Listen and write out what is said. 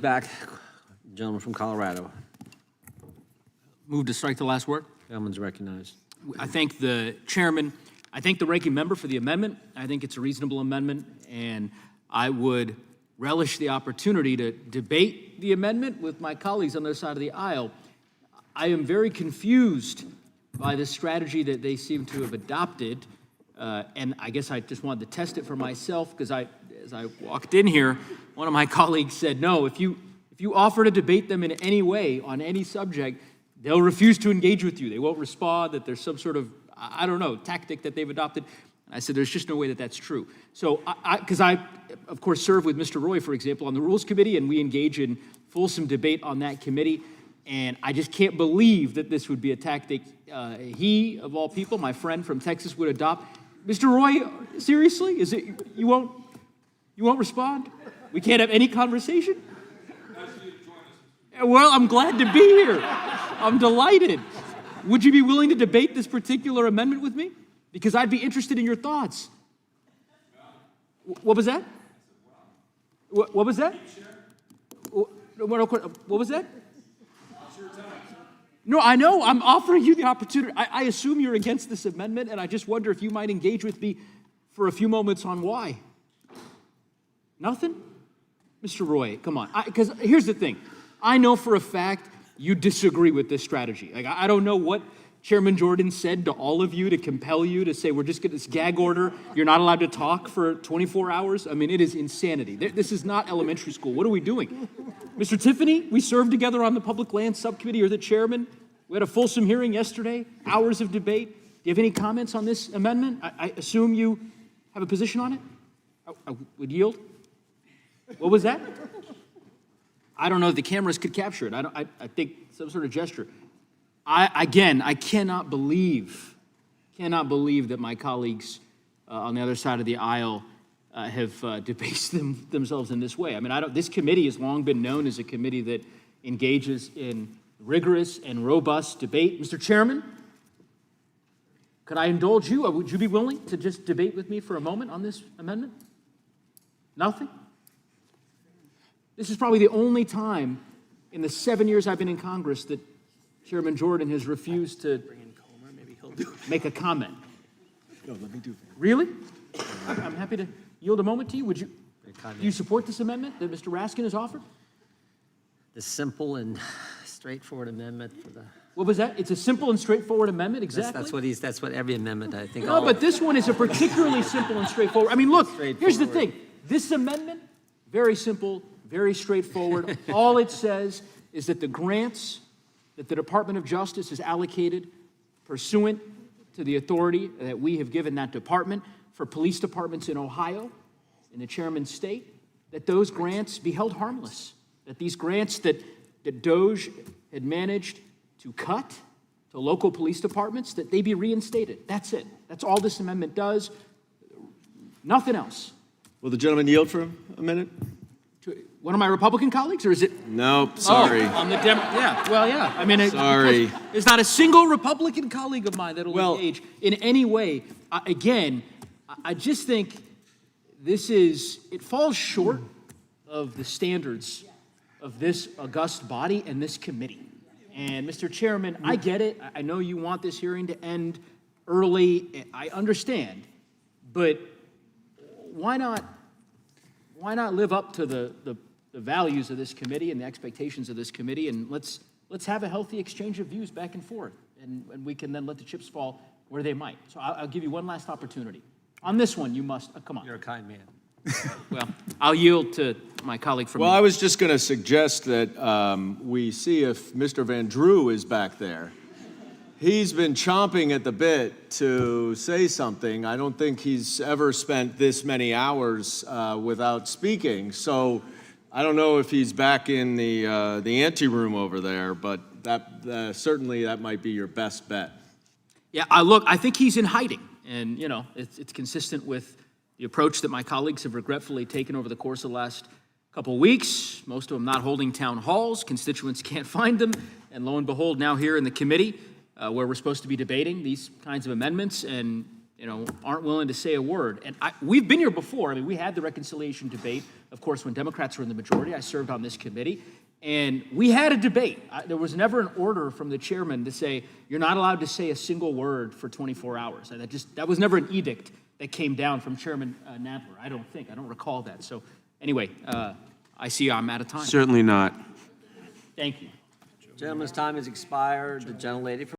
Back, gentleman from Colorado. Move to strike the last word. Gentleman's recognized. I thank the chairman. I thank the ranking member for the amendment. I think it's a reasonable amendment, and I would relish the opportunity to debate the amendment with my colleagues on the other side of the aisle. I am very confused by the strategy that they seem to have adopted, and I guess I just wanted to test it for myself because as I walked in here, one of my colleagues said, no, if you offer to debate them in any way on any subject, they'll refuse to engage with you. They won't respond, that there's some sort of, I don't know, tactic that they've adopted. And I said, there's just no way that that's true. So, because I, of course, serve with Mr. Roy, for example, on the Rules Committee, and we engage in fulsome debate on that committee. And I just can't believe that this would be a tactic he, of all people, my friend from Texas, would adopt. Mr. Roy, seriously? Is it, you won't respond? We can't have any conversation? Well, I'm glad to be here. I'm delighted. Would you be willing to debate this particular amendment with me? Because I'd be interested in your thoughts. What was that? What was that? What was that? No, I know. I'm offering you the opportunity. I assume you're against this amendment, and I just wonder if you might engage with me for a few moments on why. Nothing? Mr. Roy, come on. Because here's the thing. I know for a fact you disagree with this strategy. Like, I don't know what Chairman Jordan said to all of you to compel you to say, we're just getting this gag order. You're not allowed to talk for 24 hours. I mean, it is insanity. This is not elementary school. What are we doing? Mr. Tiffany, we served together on the Public Lands Subcommittee. You're the chairman. We had a fulsome hearing yesterday, hours of debate. Do you have any comments on this amendment? I assume you have a position on it? I would yield. What was that? I don't know if the cameras could capture it. I think some sort of gesture. I cannot believe that my colleagues on the other side of the aisle have debased themselves in this way. I mean, this committee has long been known as a committee that engages in rigorous and robust debate. Mr. Chairman, could I indulge you? Would you be willing to just debate with me for a moment on this amendment? Nothing? This is probably the only time in the 7 years I've been in Congress that Chairman Jordan has refused to make a comment. No, let me do it. Really? I'm happy to yield a moment to you. Do you support this amendment that Mr. Raskin has offered? The simple and straightforward amendment for the. What was that? It's a simple and straightforward amendment, exactly. That's what every amendment, I think. No, but this one is a particularly simple and straightforward. I mean, look, here's the thing. This amendment, very simple, very straightforward. All it says is that the grants that the Department of Justice has allocated pursuant to the authority that we have given that department for police departments in Ohio, in the chairman's state, that those grants be held harmless. That these grants that DOJ had managed to cut to local police departments, that they be reinstated. That's it. That's all this amendment does. Nothing else. Will the gentleman yield for a minute? One of my Republican colleagues, or is it? Nope, sorry. Oh, on the yeah, well, yeah. I mean, sorry. There's not a single Republican colleague of mine that will engage in any way. Again, I just think it falls short of the standards of this august body and this committee. And Mr. Chairman, I get it. I know you want this hearing to end early. I understand, but why not live up to the values of this committee and the expectations of this committee, and let's have a healthy exchange of views back and forth, and we can then let the chips fall where they might. So I'll give you one last opportunity. On this one, you must, come on. You're a kind man. Well, I'll yield to my colleague from. Well, I was just going to suggest that we see if Mr. Van Drew is back there. He's been chomping at the bit to say something. I don't think he's ever spent this many hours without speaking. So I don't know if he's back in the anteroom over there, but certainly that might be your best bet. Yeah, look, I think he's in hiding, and it's consistent with the approach that my colleagues have regretfully taken over the course of the last couple of weeks. Most of them not holding town halls. Constituents can't find them, and lo and behold, now here in the committee, where we're supposed to be debating these kinds of amendments, and aren't willing to say a word. And we've been here before. I mean, we had the reconciliation debate, of course, when Democrats were in the majority. I served on this committee. And we had a debate. There was never an order from the chairman to say, you're not allowed to say a single word for 24 hours. That was never an edict that came down from Chairman Nadler. I don't recall that. So anyway, I see I'm out of time. Certainly not. Thank you. Gentleman's time has expired. The gentlelady from